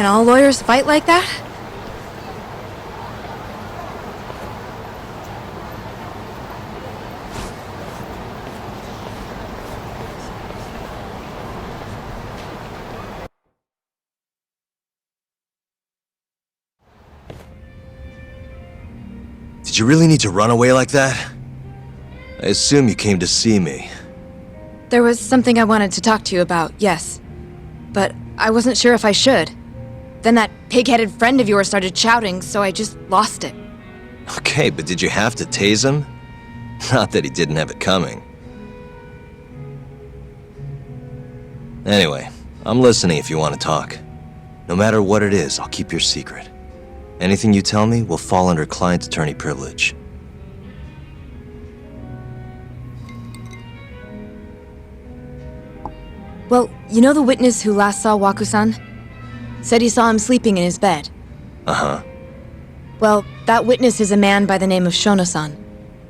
Can all lawyers fight like that? Did you really need to run away like that? I assume you came to see me. There was something I wanted to talk to you about, yes. But I wasn't sure if I should. Then that pig-headed friend of yours started shouting, so I just lost it. Okay, but did you have to tase him? Not that he didn't have it coming. Anyway, I'm listening if you want to talk. No matter what it is, I'll keep your secret. Anything you tell me will fall under client attorney privilege. Well, you know the witness who last saw Waku-san? Said he saw him sleeping in his bed. Uh-huh. Well, that witness is a man by the name of Shono-san.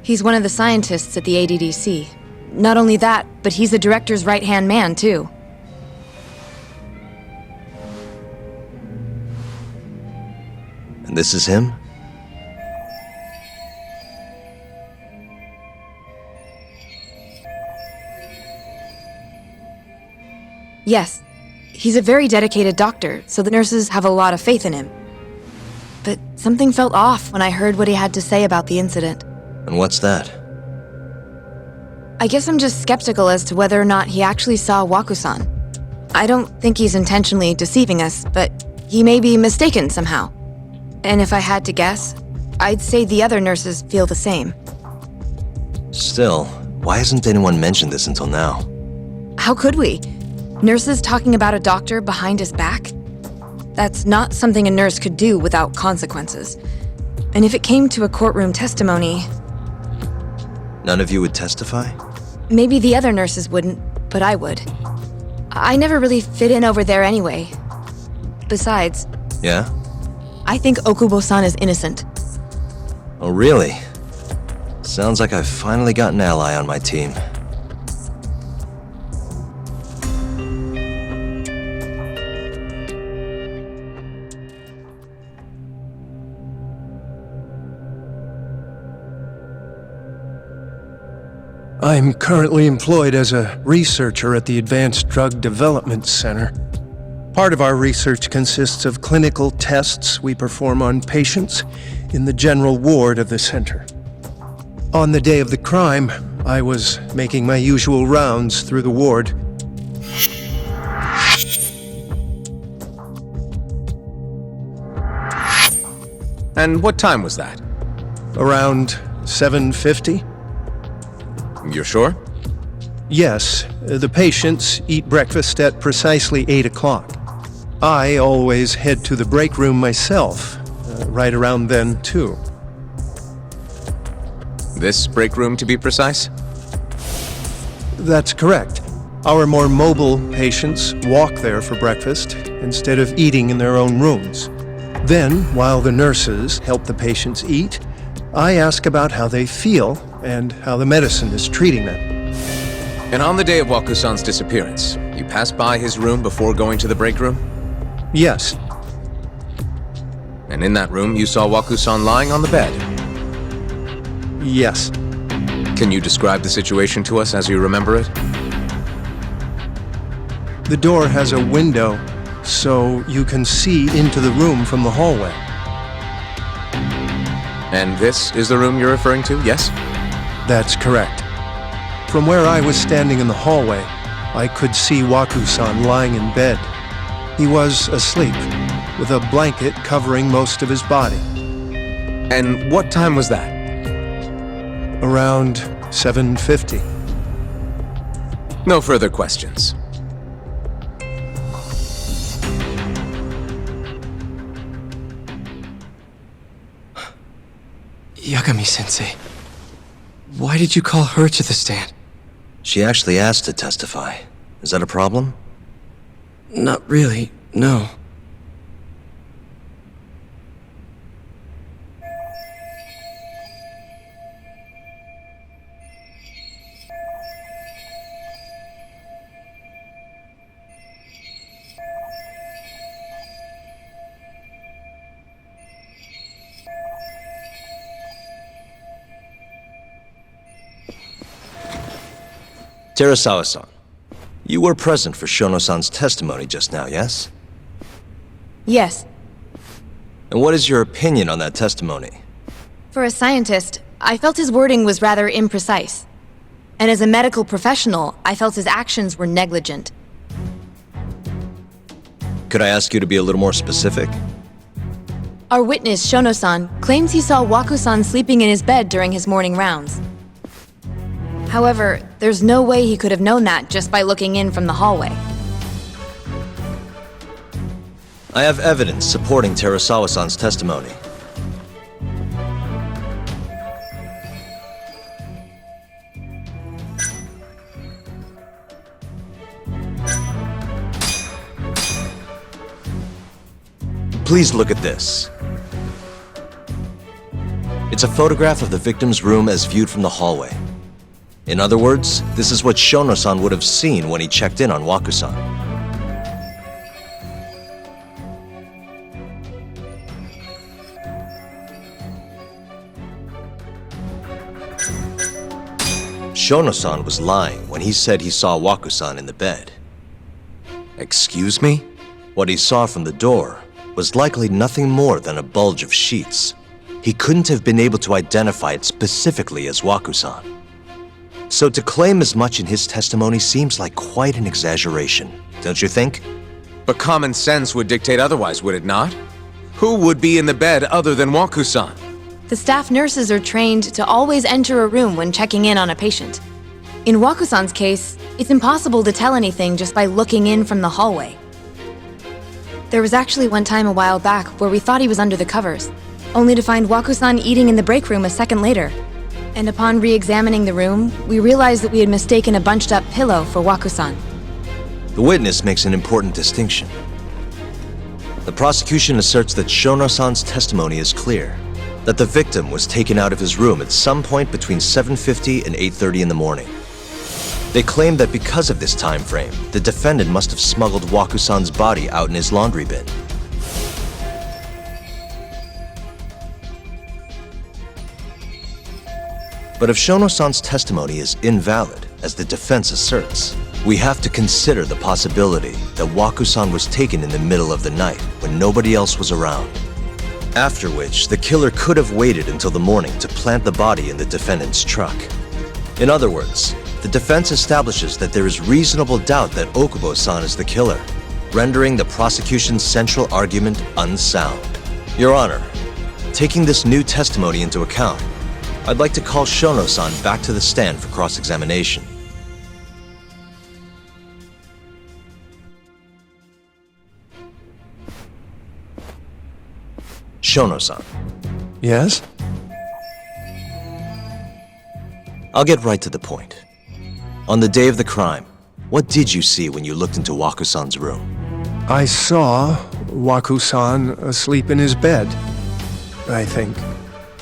He's one of the scientists at the ADDC. Not only that, but he's the director's right-hand man, too. And this is him? Yes. He's a very dedicated doctor, so the nurses have a lot of faith in him. But something felt off when I heard what he had to say about the incident. And what's that? I guess I'm just skeptical as to whether or not he actually saw Waku-san. I don't think he's intentionally deceiving us, but he may be mistaken somehow. And if I had to guess, I'd say the other nurses feel the same. Still, why hasn't anyone mentioned this until now? How could we? Nurses talking about a doctor behind his back? That's not something a nurse could do without consequences. And if it came to a courtroom testimony... None of you would testify? Maybe the other nurses wouldn't, but I would. I never really fit in over there anyway. Besides... Yeah? I think Okubo-san is innocent. Oh, really? Sounds like I've finally got an ally on my team. I'm currently employed as a researcher at the Advanced Drug Development Center. Part of our research consists of clinical tests we perform on patients in the general ward of the center. On the day of the crime, I was making my usual rounds through the ward. And what time was that? Around 7:50? You're sure? Yes, the patients eat breakfast at precisely 8 o'clock. I always head to the break room myself, right around then, too. This break room, to be precise? That's correct. Our more mobile patients walk there for breakfast instead of eating in their own rooms. Then, while the nurses help the patients eat, I ask about how they feel and how the medicine is treating them. And on the day of Waku-san's disappearance, you passed by his room before going to the break room? Yes. And in that room, you saw Waku-san lying on the bed? Yes. Can you describe the situation to us as you remember it? The door has a window, so you can see into the room from the hallway. And this is the room you're referring to, yes? That's correct. From where I was standing in the hallway, I could see Waku-san lying in bed. He was asleep, with a blanket covering most of his body. And what time was that? Around 7:50. No further questions. Yagami-sensei, why did you call her to the stand? She actually asked to testify. Is that a problem? Not really, no. Terasawa-san, you were present for Shono-san's testimony just now, yes? Yes. And what is your opinion on that testimony? For a scientist, I felt his wording was rather imprecise. And as a medical professional, I felt his actions were negligent. Could I ask you to be a little more specific? Our witness, Shono-san, claims he saw Waku-san sleeping in his bed during his morning rounds. However, there's no way he could have known that just by looking in from the hallway. I have evidence supporting Terasawa-san's testimony. Please look at this. It's a photograph of the victim's room as viewed from the hallway. In other words, this is what Shono-san would have seen when he checked in on Waku-san. Shono-san was lying when he said he saw Waku-san in the bed. Excuse me? What he saw from the door was likely nothing more than a bulge of sheets. He couldn't have been able to identify it specifically as Waku-san. So to claim as much in his testimony seems like quite an exaggeration, don't you think? But common sense would dictate otherwise, would it not? Who would be in the bed other than Waku-san? The staff nurses are trained to always enter a room when checking in on a patient. In Waku-san's case, it's impossible to tell anything just by looking in from the hallway. There was actually one time a while back where we thought he was under the covers, only to find Waku-san eating in the break room a second later. And upon re-examining the room, we realized that we had mistaken a bunched-up pillow for Waku-san. The witness makes an important distinction. The prosecution asserts that Shono-san's testimony is clear, that the victim was taken out of his room at some point between 7:50 and 8:30 in the morning. They claim that because of this time frame, the defendant must have smuggled Waku-san's body out in his laundry bin. But if Shono-san's testimony is invalid, as the defense asserts, we have to consider the possibility that Waku-san was taken in the middle of the night when nobody else was around. After which, the killer could have waited until the morning to plant the body in the defendant's truck. In other words, the defense establishes that there is reasonable doubt that Okubo-san is the killer, rendering the prosecution's central argument unsound. Your Honor, taking this new testimony into account, I'd like to call Shono-san back to the stand for cross-examination. Shono-san. Yes? I'll get right to the point. On the day of the crime, what did you see when you looked into Waku-san's room? I saw Waku-san asleep in his bed, I think.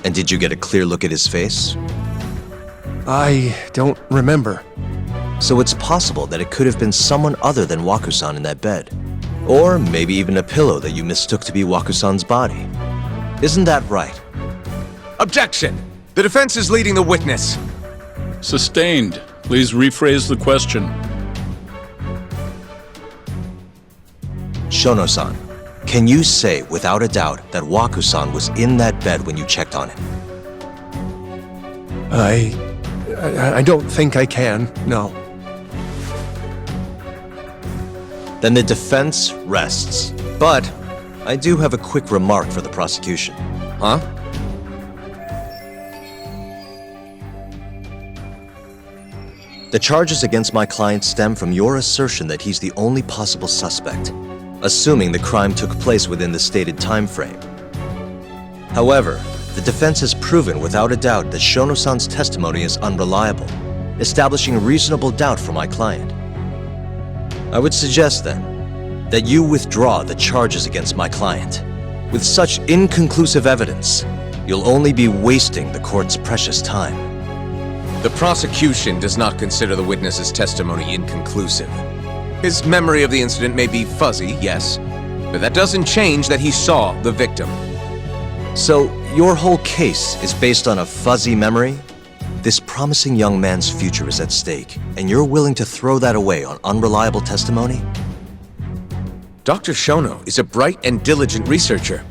And did you get a clear look at his face? I don't remember. So it's possible that it could have been someone other than Waku-san in that bed. Or maybe even a pillow that you mistook to be Waku-san's body. Isn't that right? Objection! The defense is leading the witness. Sustained. Please rephrase the question. Shono-san, can you say without a doubt that Waku-san was in that bed when you checked on him? I don't think I can, no. Then the defense rests. But I do have a quick remark for the prosecution. Huh? The charges against my client stem from your assertion that he's the only possible suspect, assuming the crime took place within the stated time frame. However, the defense has proven without a doubt that Shono-san's testimony is unreliable, establishing reasonable doubt for my client. I would suggest, then, that you withdraw the charges against my client. With such inconclusive evidence, you'll only be wasting the court's precious time. The prosecution does not consider the witness's testimony inconclusive. His memory of the incident may be fuzzy, yes, but that doesn't change that he saw the victim. So, your whole case is based on a fuzzy memory? This promising young man's future is at stake, and you're willing to throw that away on unreliable testimony? Dr. Shono is a bright and diligent researcher.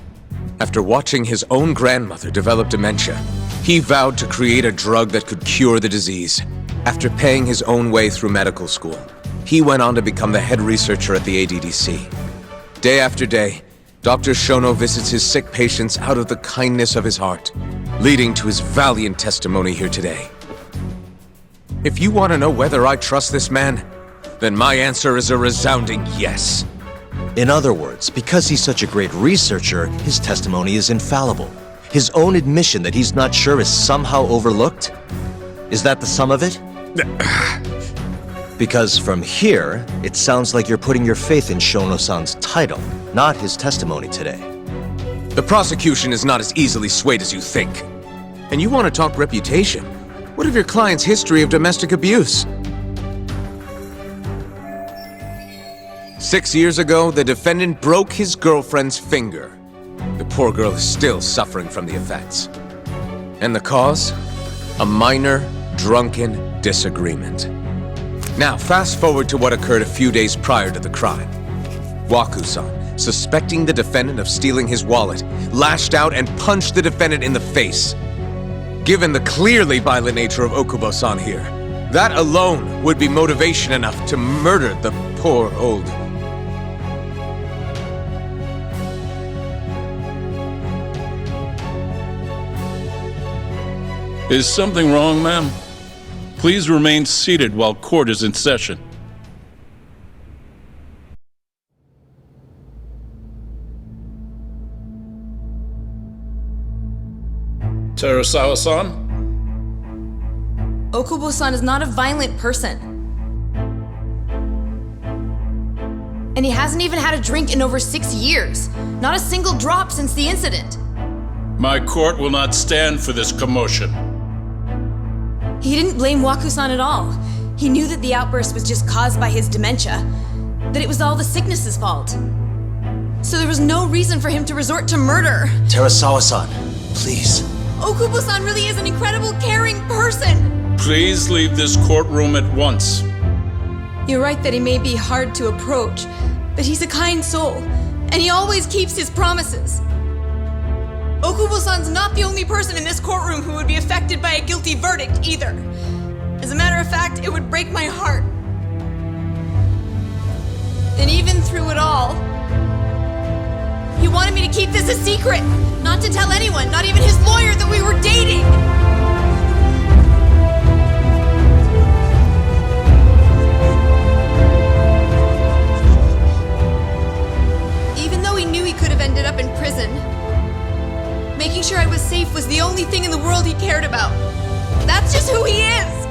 After watching his own grandmother develop dementia, he vowed to create a drug that could cure the disease. After paying his own way through medical school, he went on to become the head researcher at the ADDC. Day after day, Dr. Shono visits his sick patients out of the kindness of his heart, leading to his valiant testimony here today. If you want to know whether I trust this man, then my answer is a resounding yes. In other words, because he's such a great researcher, his testimony is infallible. His own admission that he's not sure is somehow overlooked? Is that the sum of it? Because from here, it sounds like you're putting your faith in Shono-san's title, not his testimony today. The prosecution is not as easily swayed as you think. And you want to talk reputation? What of your client's history of domestic abuse? 6 years ago, the defendant broke his girlfriend's finger. The poor girl is still suffering from the effects. And the cause? A minor, drunken disagreement. Now, fast forward to what occurred a few days prior to the crime. Waku-san, suspecting the defendant of stealing his wallet, lashed out and punched the defendant in the face. Given the clearly violent nature of Okubo-san here, that alone would be motivation enough to murder the poor old... Is something wrong, ma'am? Please remain seated while court is in session. Terasawa-san? Okubo-san is not a violent person. And he hasn't even had a drink in over 6 years. Not a single drop since the incident. My court will not stand for this commotion. He didn't blame Waku-san at all. He knew that the outburst was just caused by his dementia, that it was all the sickness's fault. So there was no reason for him to resort to murder. Terasawa-san, please. Okubo-san really is an incredible, caring person. Please leave this courtroom at once. You're right that he may be hard to approach, but he's a kind soul, and he always keeps his promises. Okubo-san's not the only person in this courtroom who would be affected by a guilty verdict, either. As a matter of fact, it would break my heart. And even through it all, he wanted me to keep this a secret, not to tell anyone, not even his lawyer, that we were dating. Even though he knew he could have ended up in prison, making sure I was safe was the only thing in the world he cared about. That's just who he is!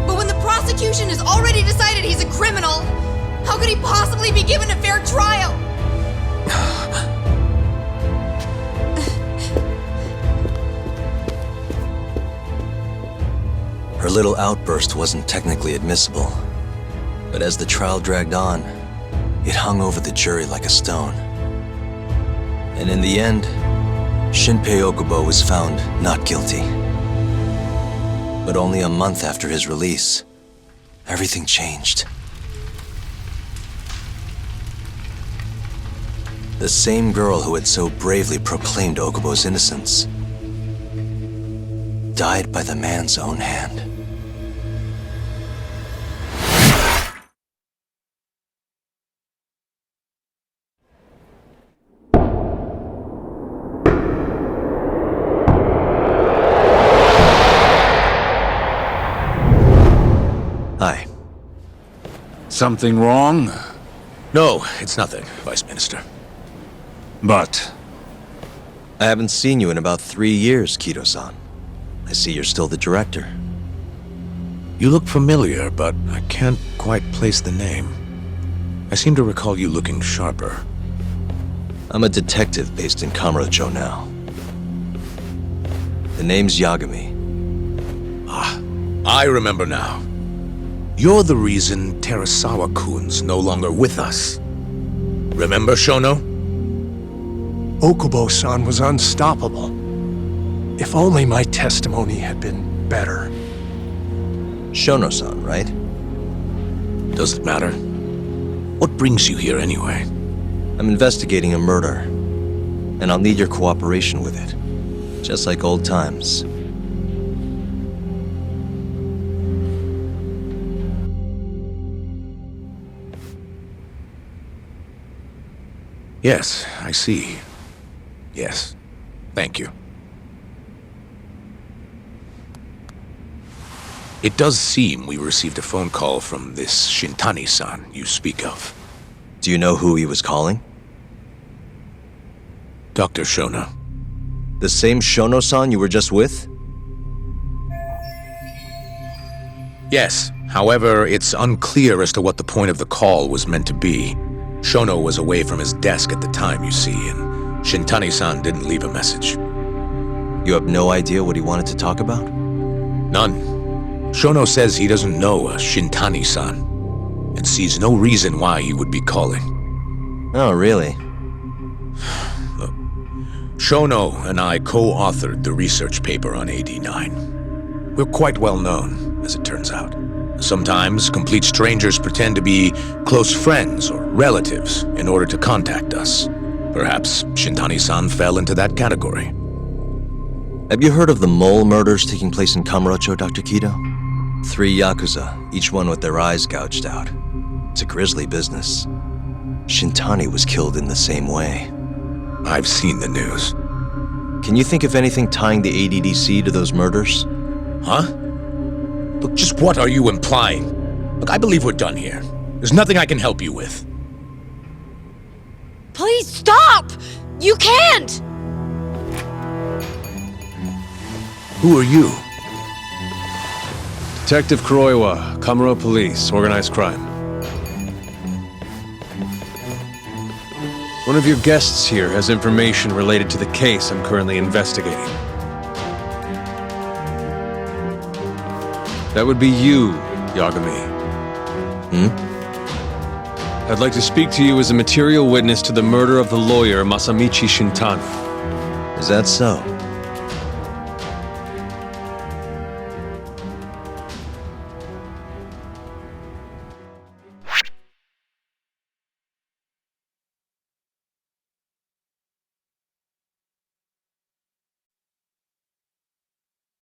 But when the prosecution has already decided he's a criminal, how could he possibly be given a fair trial? Her little outburst wasn't technically admissible, but as the trial dragged on, it hung over the jury like a stone. And in the end, Shinpei Okubo was found not guilty. But only a month after his release, everything changed. The same girl who had so bravely proclaimed Okubo's innocence died by the man's own hand. Hi. Something wrong? No, it's nothing, Vice Minister. But... I haven't seen you in about 3 years, Kido-san. I see you're still the director. You look familiar, but I can't quite place the name. I seem to recall you looking sharper. I'm a detective based in Kamurocho now. The name's Yagami. I remember now. You're the reason Terasawa-kun's no longer with us. Remember, Shono? Okubo-san was unstoppable. If only my testimony had been better. Shono-san, right? Does it matter? What brings you here anyway? I'm investigating a murder, and I'll need your cooperation with it. Just like old times. Yes, I see. Yes. Thank you. It does seem we received a phone call from this Shintani-san you speak of. Do you know who he was calling? Dr. Shono. The same Shono-san you were just with? Yes. However, it's unclear as to what the point of the call was meant to be. Shono was away from his desk at the time, you see, and Shintani-san didn't leave a message. You have no idea what he wanted to talk about? None. Shono says he doesn't know a Shintani-san, and sees no reason why he would be calling. Oh, really? Look, Shono and I co-authored the research paper on AD9. We're quite well known, as it turns out. Sometimes, complete strangers pretend to be close friends or relatives in order to contact us. Perhaps Shintani-san fell into that category. Have you heard of the mole murders taking place in Kamurocho, Dr. Kido? 3 Yakuza, each one with their eyes gouged out. It's a grisly business. Shintani was killed in the same way. I've seen the news. Can you think of anything tying the ADDC to those murders? Huh? Look, just what are you implying? Look, I believe we're done here. There's nothing I can help you with. Please stop! You can't! Who are you? Detective Kuroiwa, Kamuro Police, Organized Crime. One of your guests here has information related to the case I'm currently investigating. That would be you, Yagami. I'd like to speak to you as a material witness to the murder of the lawyer Masamichi Shintani. Is that so?